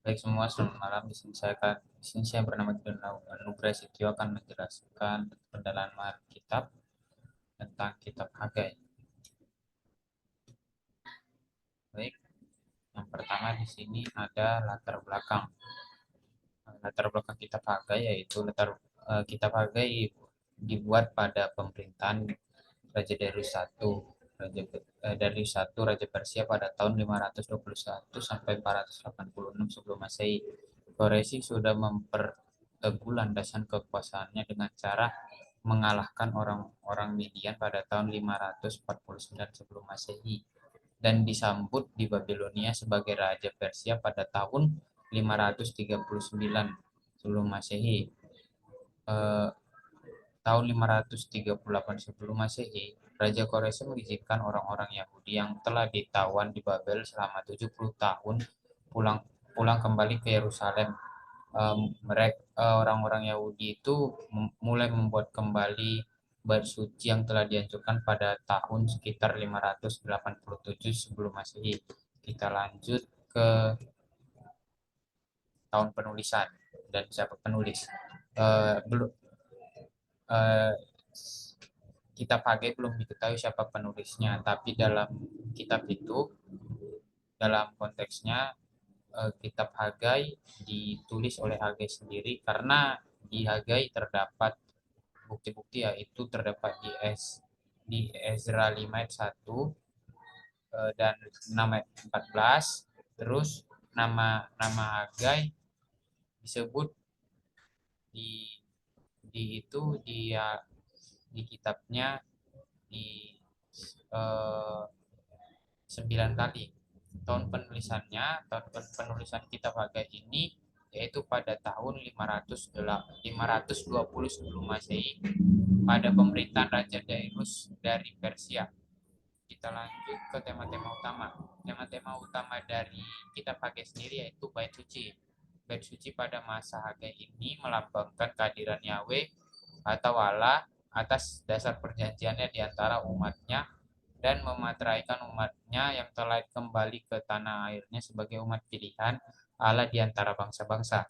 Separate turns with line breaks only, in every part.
Baik semua, selamat malam. Di sini saya bernama Nugra Setio akan menjelaskan pendalaman kitab tentang kitab Hagai. Baik, yang pertama di sini ada latar belakang. Latar belakang kitab Hagai yaitu kitab Hagai dibuat pada pemerintahan Raja Darius I, Darius I Raja Persia pada tahun 521 sampai 486 sebelum Masehi. Quraisy sudah memperteguh landasan kekuasaannya dengan cara mengalahkan orang-orang Median pada tahun 549 sebelum Masehi dan disambut di Babilonia sebagai Raja Persia pada tahun 539 sebelum Masehi. Eh, tahun 538 sebelum Masehi, Raja Korea mengizinkan orang-orang Yahudi yang telah ditawan di Babel selama 70 tahun pulang pulang kembali ke Yerusalem. Mereka orang-orang Yahudi itu mulai membuat kembali bait suci yang telah dihancurkan pada tahun sekitar 587 sebelum Masehi. Kita lanjut ke tahun penulisan dan siapa penulis. Belum eh, Kitab Hagai belum diketahui siapa penulisnya, tapi dalam kitab itu, dalam konteksnya, kitab Hagai ditulis oleh Hagai sendiri karena di Hagai terdapat bukti-bukti, yaitu terdapat di Ezra 5 ayat 1 dan 6 ayat 14. Terus nama nama Hagai disebut di di kitabnya di eh, 9 kali. Tahun penulisan kitab Hagai ini yaitu pada tahun 520 sebelum Masehi pada pemerintahan Raja Darius dari Persia. Kita lanjut ke tema-tema utama. Tema-tema utama dari kitab Hagai sendiri yaitu bait suci. Bait suci pada masa Hagai ini melambangkan kehadiran Yahweh atau Allah atas dasar perjanjiannya di antara umatnya dan memateraikan umatnya yang telah kembali ke tanah airnya sebagai umat pilihan Allah di antara bangsa-bangsa.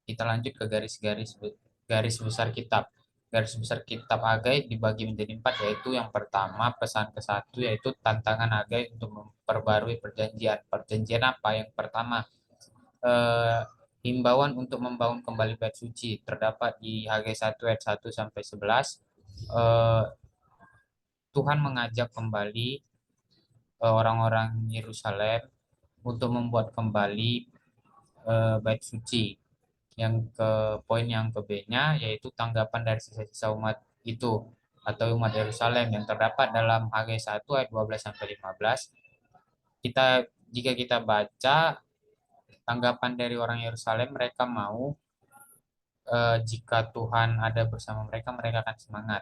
Kita lanjut ke garis besar kitab. Garis besar kitab Hagai dibagi menjadi empat, yaitu yang pertama pesan ke satu, yaitu tantangan Hagai untuk memperbarui perjanjian. Perjanjian apa? Yang pertama, eh, himbauan untuk membangun kembali bait suci terdapat di Hagai 1 ayat 1 sampai 11. Eh, Tuhan mengajak kembali orang-orang Yerusalem untuk membuat kembali bait suci. Poin yang ke B-nya yaitu tanggapan dari sisa-sisa umat itu atau umat Yerusalem yang terdapat dalam Hagai 1 ayat 12 sampai 15. Jika kita baca tanggapan dari orang Yerusalem, mereka mau jika Tuhan ada bersama mereka, mereka akan semangat.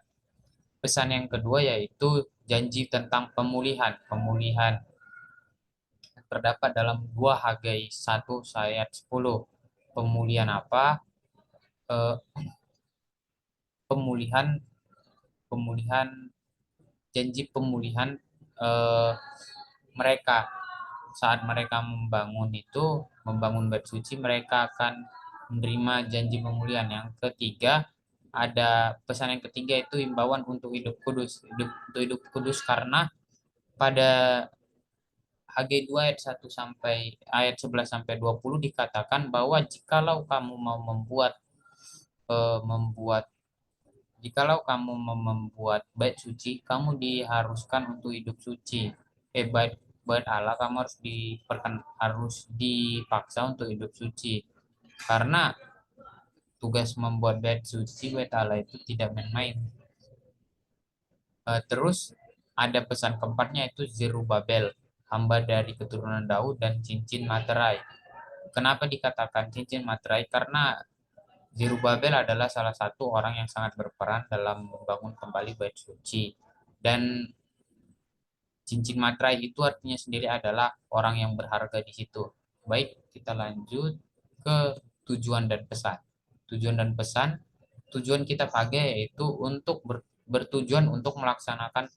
Pesan yang kedua yaitu janji tentang pemulihan. Pemulihan terdapat dalam 2 Hagai 1 ayat 10. Pemulihan apa? Eh, pemulihan pemulihan janji pemulihan eh, mereka saat mereka membangun bait suci, mereka akan menerima janji pemulihan. Yang ketiga, ada pesan yang ketiga itu imbauan untuk hidup kudus karena pada Hagai 2 ayat 1 sampai ayat 11 sampai 20 dikatakan bahwa kamu mau eh, membuat jikalau kamu membuat bait suci, kamu diharuskan untuk hidup suci. Bait Allah kamu harus dipaksa untuk hidup suci. Karena tugas membuat bait suci, bait Allah itu tidak main-main. Terus ada pesan keempatnya itu Zerubabel, hamba dari keturunan Daud dan cincin materai. Kenapa dikatakan cincin materai? Karena Zerubabel adalah salah satu orang yang sangat berperan dalam membangun kembali bait suci. Dan cincin materai itu artinya sendiri adalah orang yang berharga di situ. Baik, kita lanjut ke tujuan dan pesan. Tujuan dan pesan, tujuan kita pakai yaitu bertujuan untuk melaksanakan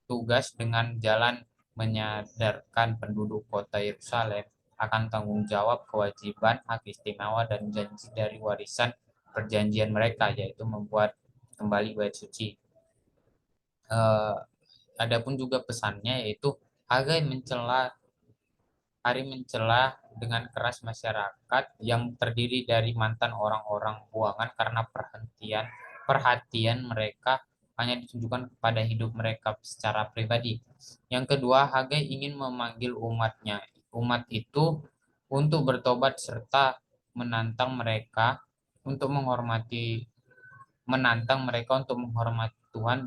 tugas dengan jalan menyadarkan penduduk kota Yerusalem akan tanggung jawab, kewajiban, hak istimewa, dan janji dari warisan perjanjian mereka, yaitu membuat kembali bait suci. Adapun juga pesannya yaitu Hari mencela dengan keras masyarakat yang terdiri dari mantan orang-orang buangan karena perhatian mereka hanya ditunjukkan kepada hidup mereka secara pribadi. Yang kedua, Hagai ingin memanggil umat itu untuk bertobat serta menantang mereka untuk menghormati Tuhan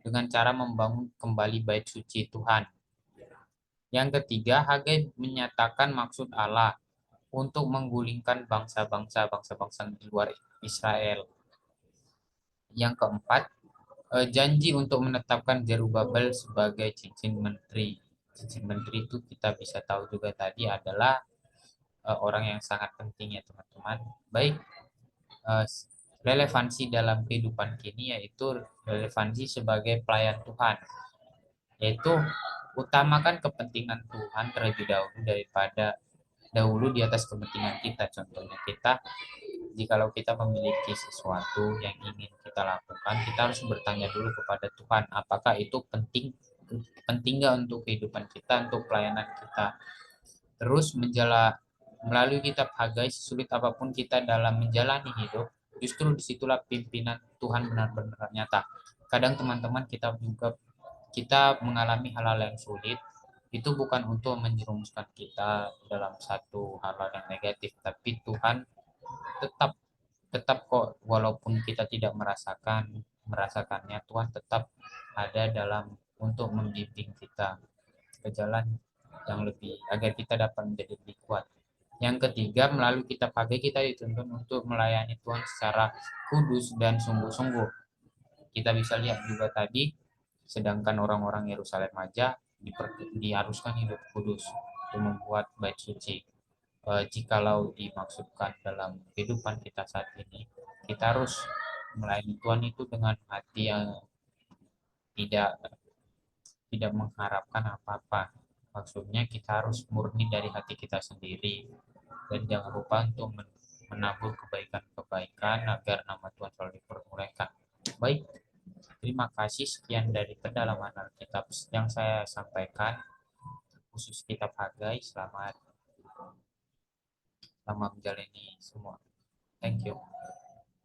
dengan cara membangun kembali bait suci Tuhan. Yang ketiga, Hagai menyatakan maksud Allah untuk menggulingkan bangsa-bangsa di luar Israel. Yang keempat, janji untuk menetapkan Zerubabel sebagai cincin menteri. Cincin menteri itu kita bisa tahu juga tadi adalah orang yang sangat penting ya teman-teman. Baik, eh, relevansi dalam kehidupan kini yaitu relevansi sebagai pelayan Tuhan, yaitu utamakan kepentingan Tuhan terlebih dahulu di atas kepentingan kita. Contohnya jikalau kita memiliki sesuatu yang ingin kita lakukan, kita harus bertanya dulu kepada Tuhan, apakah itu penting nggak untuk kehidupan kita, untuk pelayanan kita. Terus melalui kitab Hagai, sesulit apapun kita dalam menjalani hidup, justru disitulah pimpinan Tuhan benar-benar nyata. Kadang teman-teman kita mengalami hal-hal yang sulit, itu bukan untuk menjerumuskan kita dalam satu hal yang negatif, tapi Tuhan tetap tetap kok, walaupun kita tidak merasakannya, Tuhan tetap ada dalam untuk membimbing kita ke jalan yang lebih agar kita dapat menjadi lebih kuat. Yang ketiga, melalui kitab Hagai kita dituntun untuk melayani Tuhan secara kudus dan sungguh-sungguh. Kita bisa lihat juga tadi, sedangkan orang-orang Yerusalem aja diharuskan hidup kudus untuk membuat bait suci. Jikalau dimaksudkan dalam kehidupan kita saat ini, kita harus melayani Tuhan itu dengan hati yang tidak tidak mengharapkan apa-apa. Maksudnya kita harus murni dari hati kita sendiri dan jangan lupa untuk menabur kebaikan-kebaikan agar nama Tuhan selalu dipermuliakan. Baik, terima kasih, sekian dari pendalaman Alkitab yang saya sampaikan khusus kitab Hagai. Selamat menjalani semua. Thank you.